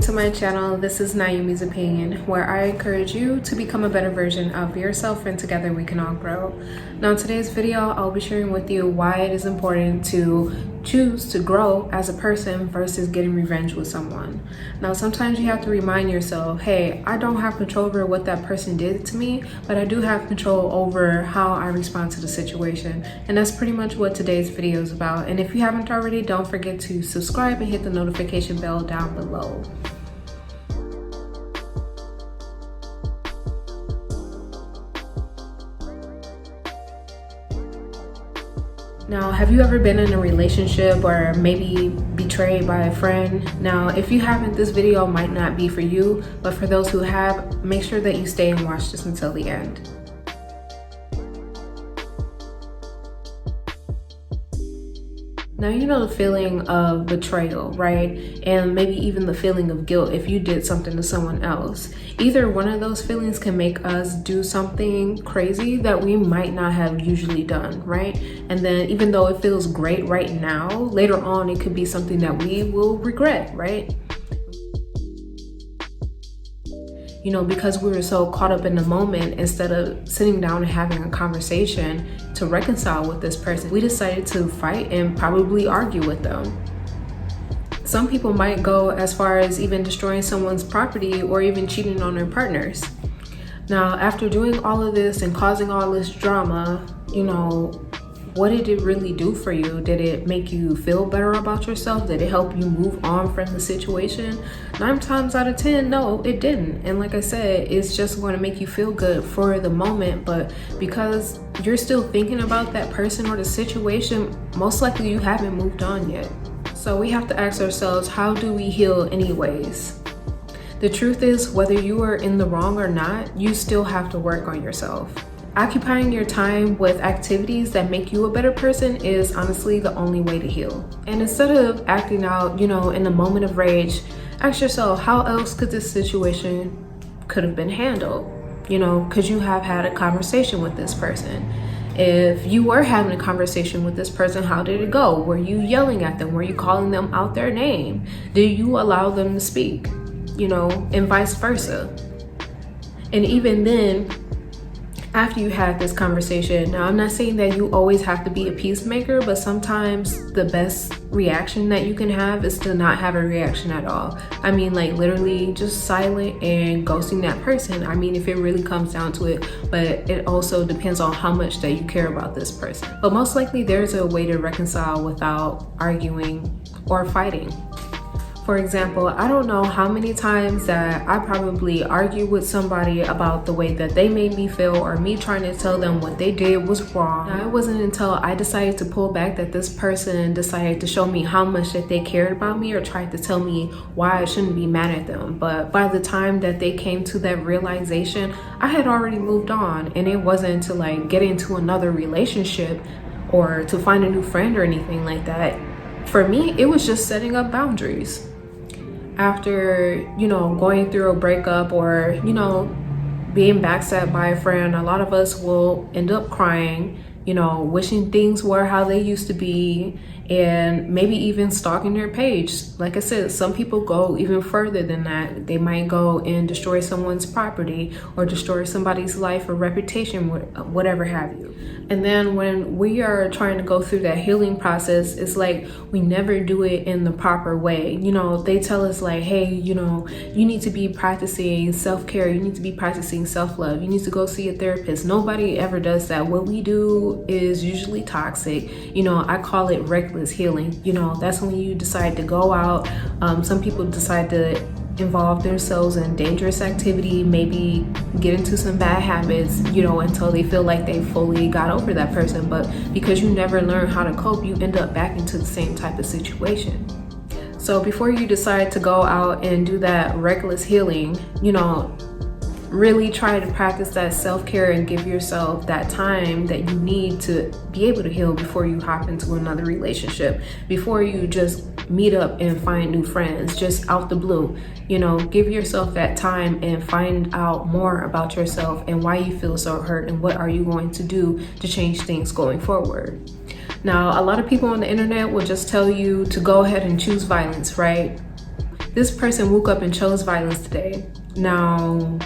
to my channel. This is Niomia's opinion, where I encourage you to become a better version of yourself, and together we can all grow. Now in today's video, I'll be sharing with you why it is important to choose to grow as a person versus getting revenge with someone. Now sometimes you have to remind yourself, hey, I don't have control over what that person did to me, but I do have control over how I respond to the situation. And that's pretty much what today's video is about. And if you haven't already, don't forget to subscribe and hit the notification bell down below. Now, have you ever been in a relationship or maybe betrayed by a friend? Now, if you haven't, this video might not be for you, but for those who have, make sure that you stay and watch this until the end. Now, you know the feeling of betrayal, right? And maybe even the feeling of guilt if you did something to someone else. Either one of those feelings can make us do something crazy that we might not have usually done, right? And then even though it feels great right now, later on it could be something that we will regret, right? You know, because we were so caught up in the moment, instead of sitting down and having a conversation to reconcile with this person, we decided to fight and probably argue with them. Some people might go as far as even destroying someone's property or even cheating on their partners. Now, after doing all of this and causing all this drama, you know, what did it really do for you? Did it make you feel better about yourself? Did it help you move on from the situation? 9 times out of 10, no, it didn't. And like I said, it's just going to make you feel good for the moment, but because you're still thinking about that person or the situation, most likely you haven't moved on yet. So we have to ask ourselves, how do we heal anyways? The truth is, whether you are in the wrong or not, you still have to work on yourself. Occupying your time with activities that make you a better person is honestly the only way to heal. And instead of acting out, you know, in a moment of rage, ask yourself, how else could this situation could have been handled? You know, could you have had a conversation with this person? If you were having a conversation with this person, how did it go? Were you yelling at them? Were you calling them out their name? Did you allow them to speak? You know, and vice versa. And even then, after you had this conversation, now I'm not saying that you always have to be a peacemaker, but sometimes the best reaction that you can have is to not have a reaction at all. I mean, like literally just silent and ghosting that person. I mean, if it really comes down to it, but it also depends on how much that you care about this person. But most likely there's a way to reconcile without arguing or fighting. For example, I don't know how many times that I probably argued with somebody about the way that they made me feel, or me trying to tell them what they did was wrong. Now, it wasn't until I decided to pull back that this person decided to show me how much that they cared about me, or tried to tell me why I shouldn't be mad at them. But by the time that they came to that realization, I had already moved on, and it wasn't to like get into another relationship or to find a new friend or anything like that. For me, it was just setting up boundaries. After, you know, going through a breakup or, you know, being backstabbed by a friend, a lot of us will end up crying, you know, wishing things were how they used to be, and maybe even stalking their page. Like I said, some people go even further than that. They might go and destroy someone's property or destroy somebody's life or reputation, whatever have you. And then when we are trying to go through that healing process, it's like we never do it in the proper way. You know, they tell us like, hey, you know, you need to be practicing self-care, you need to be practicing self-love, you need to go see a therapist. Nobody ever does that. What we do is usually toxic. You know, I call it reckless healing. You know, that's when you decide to go out. Some people decide to involve themselves in dangerous activity, maybe get into some bad habits, you know, until they feel like they fully got over that person. But because you never learn how to cope, you end up back into the same type of situation. So before you decide to go out and do that reckless healing, you know, really try to practice that self-care and give yourself that time that you need to be able to heal before you hop into another relationship, before you just meet up and find new friends just out the blue. You know, give yourself that time and find out more about yourself and why you feel so hurt and what are you going to do to change things going forward. Now, a lot of people on the internet will just tell you to go ahead and choose violence, right? this person woke up and chose violence today. Now,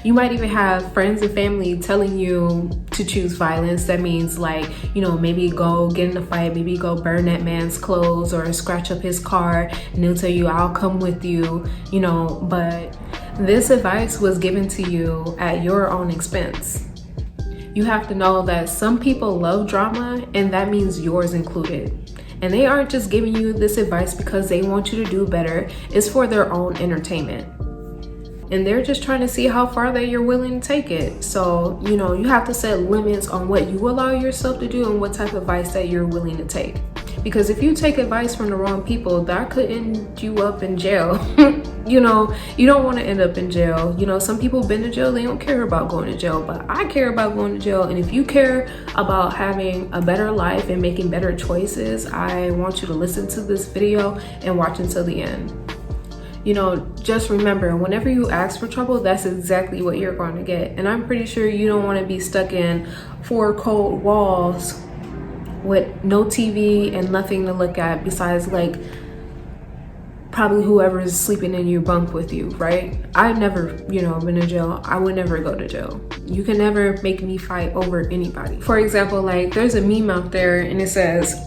you might even have friends and family telling you to choose violence. That means like, you know, maybe go get in a fight, maybe go burn that man's clothes or scratch up his car, and they'll tell you, I'll come with you, you know, but this advice was given to you at your own expense. You have to know that some people love drama, and that means yours included. And they aren't just giving you this advice because they want you to do better. It's for their own entertainment. And they're just trying to see how far that you're willing to take it. So, you know, you have to set limits on what you allow yourself to do and what type of advice that you're willing to take. Because if you take advice from the wrong people, that could end you up in jail. You know, you don't want to end up in jail. You know, some people have been to jail, they don't care about going to jail, but I care about going to jail. And if you care about having a better life and making better choices, I want you to listen to this video and watch until the end. You know, just remember, whenever you ask for trouble, that's exactly what you're going to get. And I'm pretty sure you don't want to be stuck in 4 cold walls with no TV and nothing to look at besides like probably whoever is sleeping in your bunk with you, right? I've never, you know, been to jail. I would never go to jail. You can never make me fight over anybody. For example, like there's a meme out there and it says,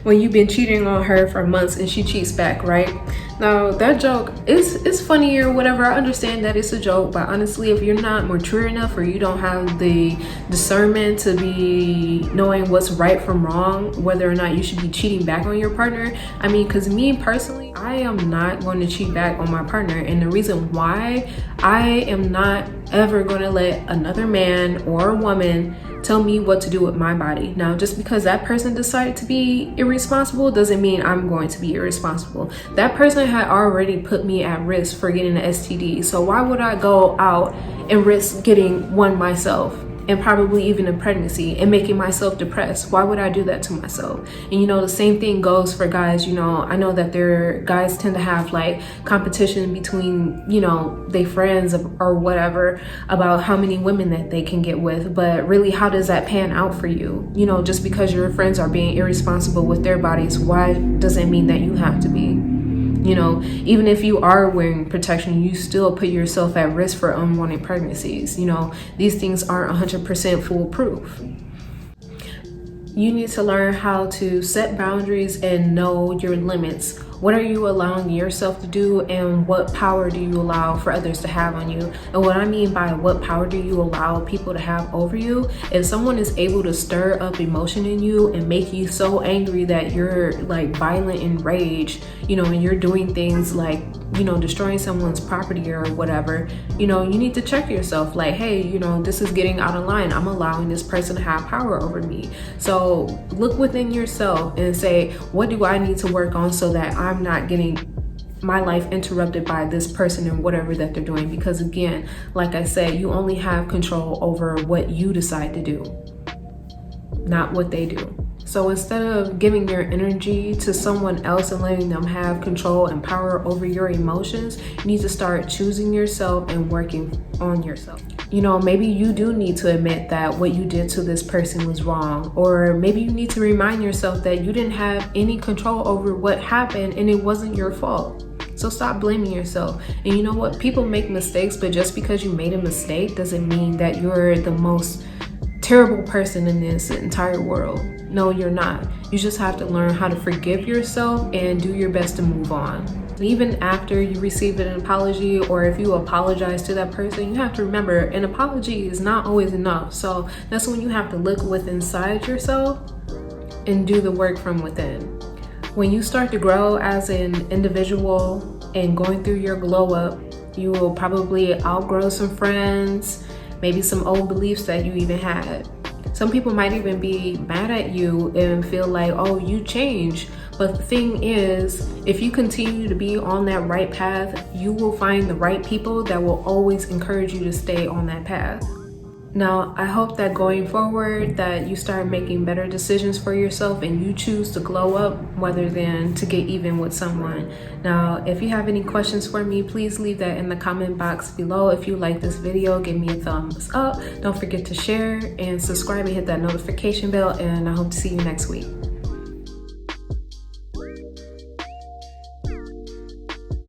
when you've been cheating on her for months and she cheats back, right? Now that joke is funny or whatever. I understand that it's a joke, but honestly, if you're not mature enough or you don't have the discernment to be knowing what's right from wrong, whether or not you should be cheating back on your partner, I mean, because me personally, I am not going to cheat back on my partner. And the reason why, I am not ever going to let another man or a woman tell me what to do with my body. Now, just because that person decided to be irresponsible doesn't mean I'm going to be irresponsible. That person had already put me at risk for getting an STD. So why would I go out and risk getting one myself? And probably even a pregnancy and making myself depressed. Why would I do that to myself? And you know, the same thing goes for guys. You know, I know that guys tend to have like competition between, you know, their friends or whatever about how many women that they can get with. But really, how does that pan out for you? You know, just because your friends are being irresponsible with their bodies, why does it mean that you have to be? You know, even if you are wearing protection, you still put yourself at risk for unwanted pregnancies. You know, these things aren't 100% foolproof. You need to learn how to set boundaries and know your limits. What are you allowing yourself to do, and what power do you allow for others to have on you? And what I mean by what power do you allow people to have over you, if someone is able to stir up emotion in you and make you so angry that you're like violent in rage, you know, and you're doing things like, you know, destroying someone's property or whatever, you know, you need to check yourself like, hey, you know, this is getting out of line. I'm allowing this person to have power over me. So look within yourself and say, what do I need to work on so that I'm not getting my life interrupted by this person and whatever that they're doing? Because again, like I said, you only have control over what you decide to do, not what they do. So instead of giving your energy to someone else and letting them have control and power over your emotions, you need to start choosing yourself and working on yourself. You know, maybe you do need to admit that what you did to this person was wrong, or maybe you need to remind yourself that you didn't have any control over what happened and it wasn't your fault. So stop blaming yourself. And you know what? People make mistakes, but just because you made a mistake doesn't mean that you're the most terrible person in this entire world. No, you're not. You just have to learn how to forgive yourself and do your best to move on. Even after you receive an apology, or if you apologize to that person, you have to remember an apology is not always enough. So that's when you have to look within inside yourself and do the work from within. When you start to grow as an individual and going through your glow up, you will probably outgrow some friends, maybe some old beliefs that you even had. Some people might even be mad at you and feel like, oh, you changed. But the thing is, if you continue to be on that right path, you will find the right people that will always encourage you to stay on that path. Now, I hope that going forward that you start making better decisions for yourself and you choose to glow up rather than to get even with someone. Now, if you have any questions for me, please leave that in the comment box below. If you like this video, give me a thumbs up. Don't forget to share and subscribe and hit that notification bell, and I hope to see you next week.